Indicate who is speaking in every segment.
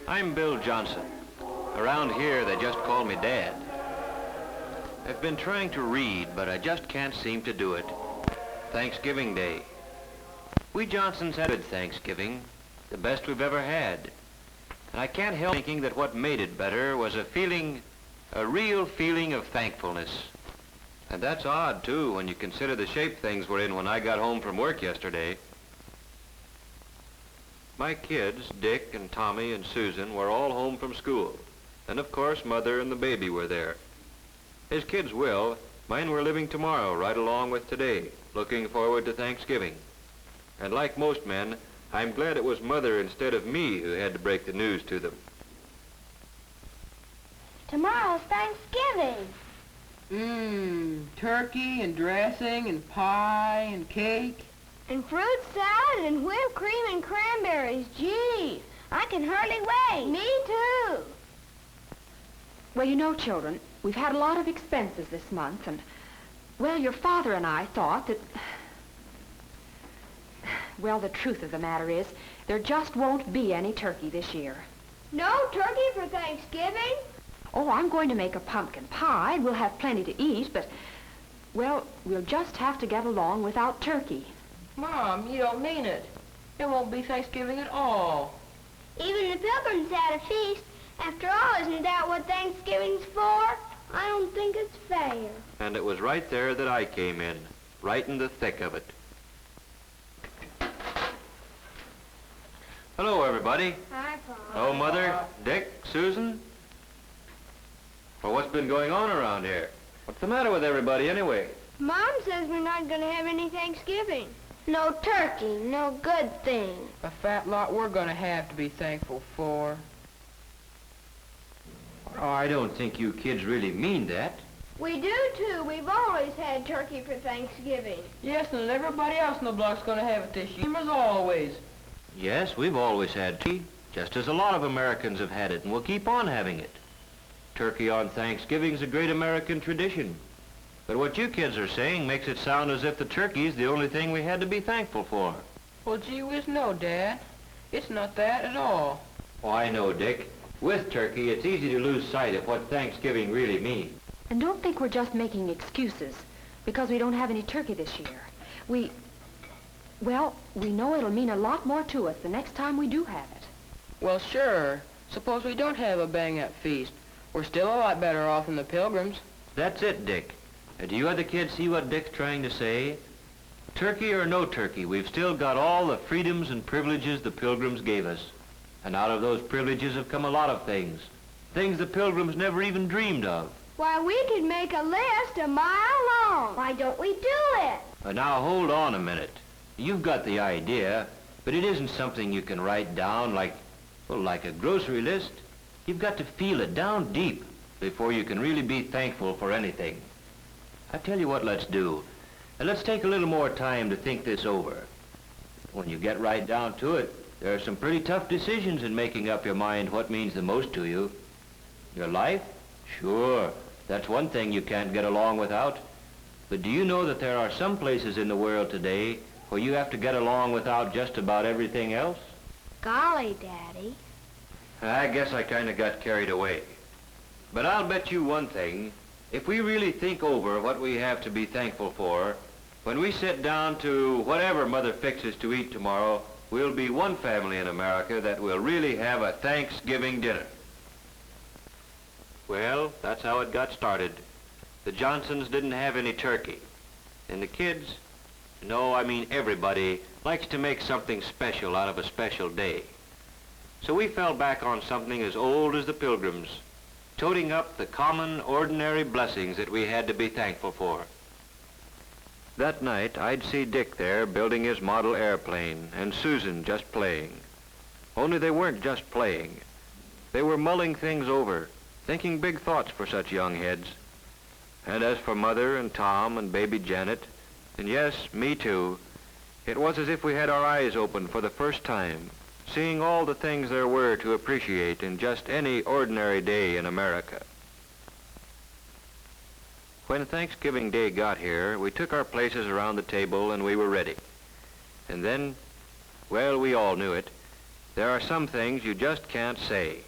Speaker 1: I'm Bill Johnson. Around here, they just call me Dad. I've been trying to read, but I just can't seem to do it. Thanksgiving Day. We Johnsons had a good Thanksgiving, the best we've ever had. And I can't help thinking that what made it better was a real feeling of thankfulness. And that's odd, too, when you consider the shape things were in when I got home from work yesterday. My kids, Dick and Tommy and Susan, were all home from school. And of course, Mother and the baby were there. His kids will. Mine were living tomorrow, right along with today, looking forward to Thanksgiving. And like most men, I'm glad it was Mother instead of me who had to break the news to them.
Speaker 2: Tomorrow's Thanksgiving.
Speaker 3: Turkey and dressing and pie and cake.
Speaker 2: And fruit salad and whipped cream and cranberries. Gee, I can hardly wait. Me too.
Speaker 4: Well, you know, children, we've had a lot of expenses this month, and, well, your father and I thought that... Well, the truth of the matter is, there just won't be any turkey this year.
Speaker 2: No turkey for Thanksgiving?
Speaker 4: Oh, I'm going to make a pumpkin pie. We'll have plenty to eat, but, well, we'll just have to get along without turkey.
Speaker 3: Mom, you don't mean it. It won't be Thanksgiving at all.
Speaker 2: Even the Pilgrims had a feast. After all, isn't that what Thanksgiving's for? I don't think it's fair.
Speaker 1: And it was right there that I came in, right in the thick of it. Hello, everybody.
Speaker 2: Hi, Paul.
Speaker 1: Hello, Mother, Dick, Susan. Well, what's been going on around here? What's the matter with everybody, anyway?
Speaker 2: Mom says we're not going to have any Thanksgiving. No turkey, no good thing.
Speaker 3: A fat lot we're gonna have to be thankful for.
Speaker 1: Oh, I don't think you kids really mean that.
Speaker 2: We do, too. We've always had turkey for Thanksgiving.
Speaker 3: Yes, and everybody else in the block's gonna have it this year, as always.
Speaker 1: Yes, we've always had turkey, just as a lot of Americans have had it, and we'll keep on having it. Turkey on Thanksgiving's a great American tradition. But what you kids are saying makes it sound as if the turkey's the only thing we had to be thankful for.
Speaker 3: Well, gee whiz, no, Dad. It's not that at all.
Speaker 1: Oh, I know, Dick. With turkey, it's easy to lose sight of what Thanksgiving really means.
Speaker 4: And don't think we're just making excuses because we don't have any turkey this year. Well, we know it'll mean a lot more to us the next time we do have it.
Speaker 3: Well, sure. Suppose we don't have a bang-up feast. We're still a lot better off than the Pilgrims.
Speaker 1: That's it, Dick. Do you other kids see what Dick's trying to say? Turkey or no turkey, we've still got all the freedoms and privileges the Pilgrims gave us. And out of those privileges have come a lot of things. Things the Pilgrims never even dreamed of.
Speaker 2: Why, we could make a list a mile long. Why don't we do it?
Speaker 1: Now, hold on a minute. You've got the idea, but it isn't something you can write down like a grocery list. You've got to feel it down deep before you can really be thankful for anything. I tell you what let's do. Let's take a little more time to think this over. When you get right down to it, there are some pretty tough decisions in making up your mind what means the most to you. Your life? Sure, that's one thing you can't get along without. But do you know that there are some places in the world today where you have to get along without just about everything else?
Speaker 2: Golly, Daddy.
Speaker 1: I guess I kind of got carried away. But I'll bet you one thing. If we really think over what we have to be thankful for, when we sit down to whatever Mother fixes to eat tomorrow, we'll be one family in America that will really have a Thanksgiving dinner. Well, that's how it got started. The Johnsons didn't have any turkey. And the kids, no, I mean everybody, likes to make something special out of a special day. So we fell back on something as old as the Pilgrims, toting up the common, ordinary blessings that we had to be thankful for. That night, I'd see Dick there building his model airplane, and Susan just playing. Only they weren't just playing. They were mulling things over, thinking big thoughts for such young heads. And as for Mother and Tom and baby Janet, and yes, me too, it was as if we had our eyes open for the first time, seeing all the things there were to appreciate in just any ordinary day in America. When Thanksgiving Day got here, we took our places around the table and we were ready. And then, well, we all knew it. There are some things you just can't say.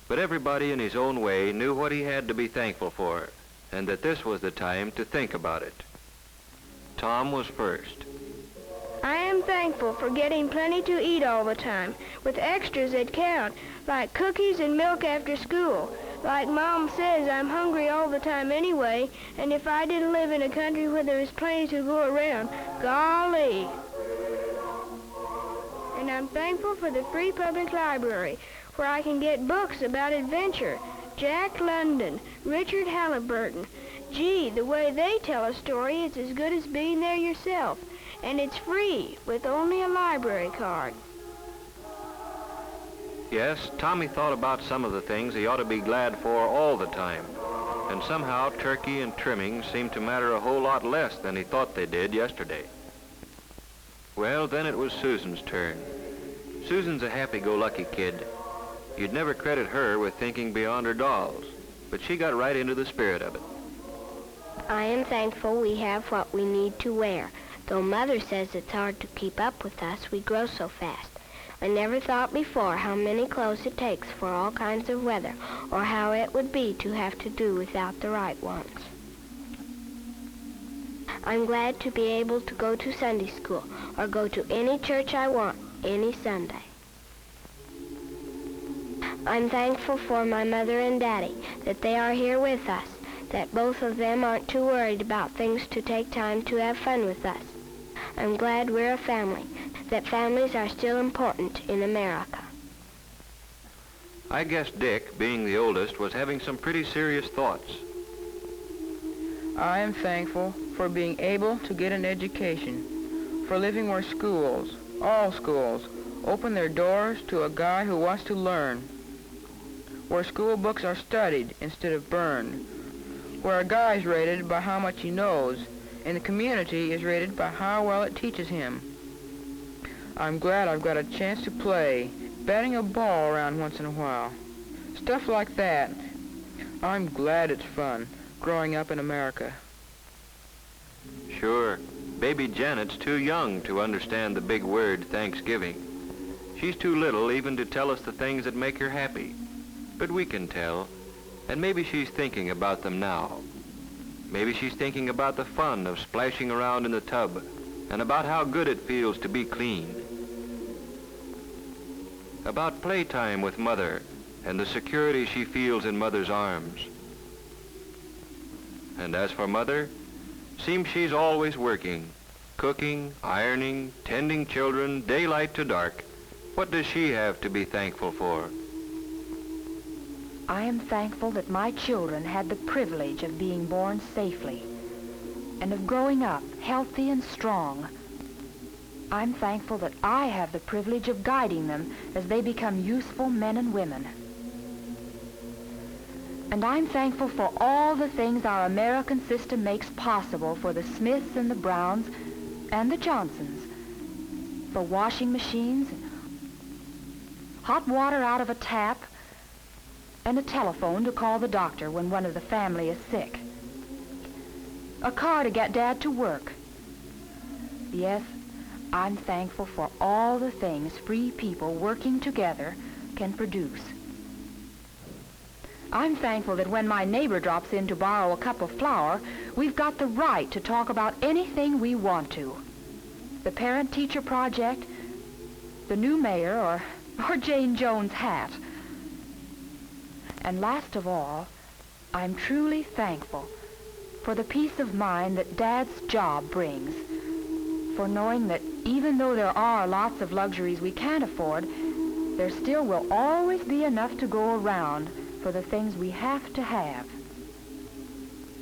Speaker 1: But everybody in his own way knew what he had to be thankful for, and that this was the time to think about it. Tom was first.
Speaker 2: I am thankful for getting plenty to eat all the time, with extras that count, like cookies and milk after school. Like Mom says, I'm hungry all the time anyway, and if I didn't live in a country where there was plenty to go around, golly. And I'm thankful for the free public library, where I can get books about adventure. Jack London, Richard Halliburton. Gee, the way they tell a story is as good as being there yourself. And it's free, with only a library card.
Speaker 1: Yes, Tommy thought about some of the things he ought to be glad for all the time. And somehow turkey and trimming seemed to matter a whole lot less than he thought they did yesterday. Well, then it was Susan's turn. Susan's a happy-go-lucky kid. You'd never credit her with thinking beyond her dolls, but she got right into the spirit of it.
Speaker 2: I am thankful we have what we need to wear. Though Mother says it's hard to keep up with us, we grow so fast. I never thought before how many clothes it takes for all kinds of weather, or how it would be to have to do without the right ones. I'm glad to be able to go to Sunday school, or go to any church I want, any Sunday. I'm thankful for my mother and Daddy, that they are here with us, that both of them aren't too worried about things to take time to have fun with us. I'm glad we're a family, that families are still important in America.
Speaker 1: I guess Dick, being the oldest, was having some pretty serious thoughts.
Speaker 3: I am thankful for being able to get an education, for living where schools, all schools, open their doors to a guy who wants to learn, where school books are studied instead of burned, where a guy is rated by how much he knows, and the community is rated by how well it teaches him. I'm glad I've got a chance to play, batting a ball around once in a while. Stuff like that. I'm glad it's fun, growing up in America.
Speaker 1: Sure, baby Janet's too young to understand the big word Thanksgiving. She's too little even to tell us the things that make her happy. But we can tell, and maybe she's thinking about them now. Maybe she's thinking about the fun of splashing around in the tub, and about how good it feels to be clean. About playtime with Mother, and the security she feels in Mother's arms. And as for Mother, seems she's always working, cooking, ironing, tending children, daylight to dark. What does she have to be thankful for?
Speaker 4: I am thankful that my children had the privilege of being born safely and of growing up healthy and strong. I'm thankful that I have the privilege of guiding them as they become useful men and women. And I'm thankful for all the things our American system makes possible for the Smiths and the Browns and the Johnsons. For washing machines, hot water out of a tap, and a telephone to call the doctor when one of the family is sick. A car to get Dad to work. Yes, I'm thankful for all the things free people working together can produce. I'm thankful that when my neighbor drops in to borrow a cup of flour, we've got the right to talk about anything we want to. The parent-teacher project, the new mayor, or Jane Jones' hat. And last of all, I'm truly thankful for the peace of mind that Dad's job brings, for knowing that even though there are lots of luxuries we can't afford, there still will always be enough to go around for the things we have to have.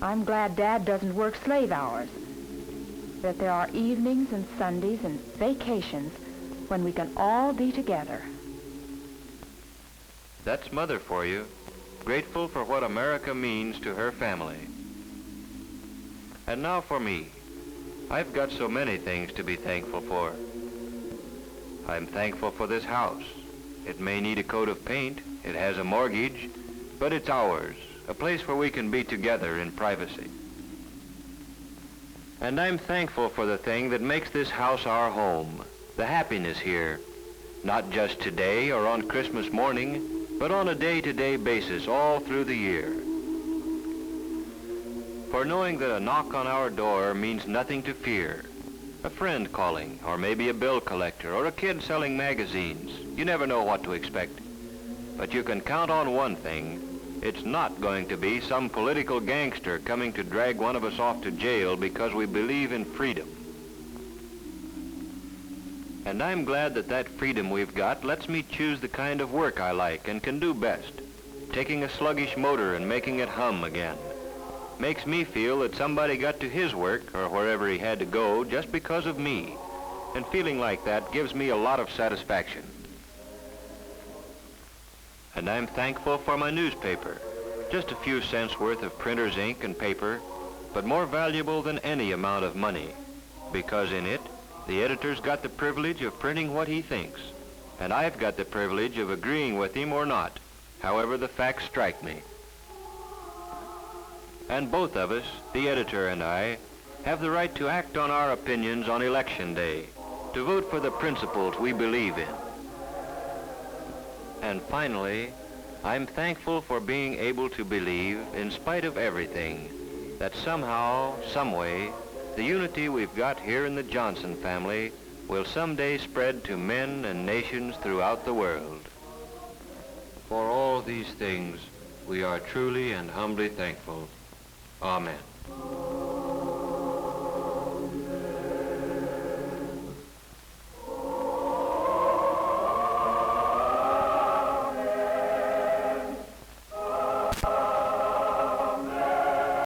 Speaker 4: I'm glad Dad doesn't work slave hours, that there are evenings and Sundays and vacations when we can all be together.
Speaker 1: That's Mother for you, grateful for what America means to her family. And now for me. I've got so many things to be thankful for. I'm thankful for this house. It may need a coat of paint, it has a mortgage, but it's ours, a place where we can be together in privacy. And I'm thankful for the thing that makes this house our home, the happiness here. not just today or on Christmas morning, but on a day-to-day basis all through the year. For knowing that a knock on our door means nothing to fear. A friend calling, or maybe a bill collector, or a kid selling magazines. You never know what to expect. But you can count on one thing. It's not going to be some political gangster coming to drag one of us off to jail because we believe in freedom. And I'm glad that that freedom we've got lets me choose the kind of work I like and can do best. Taking a sluggish motor and making it hum again. Makes me feel that somebody got to his work, or wherever he had to go, just because of me. And feeling like that gives me a lot of satisfaction. And I'm thankful for my newspaper. Just a few cents worth of printer's ink and paper, but more valuable than any amount of money. Because in it, the editor's got the privilege of printing what he thinks. And I've got the privilege of agreeing with him or not, however the facts strike me. And both of us, the editor and I, have the right to act on our opinions on Election Day, to vote for the principles we believe in. And finally, I'm thankful for being able to believe, in spite of everything, that somehow, someway, the unity we've got here in the Johnson family will someday spread to men and nations throughout the world. For all these things, we are truly and humbly thankful. Amen.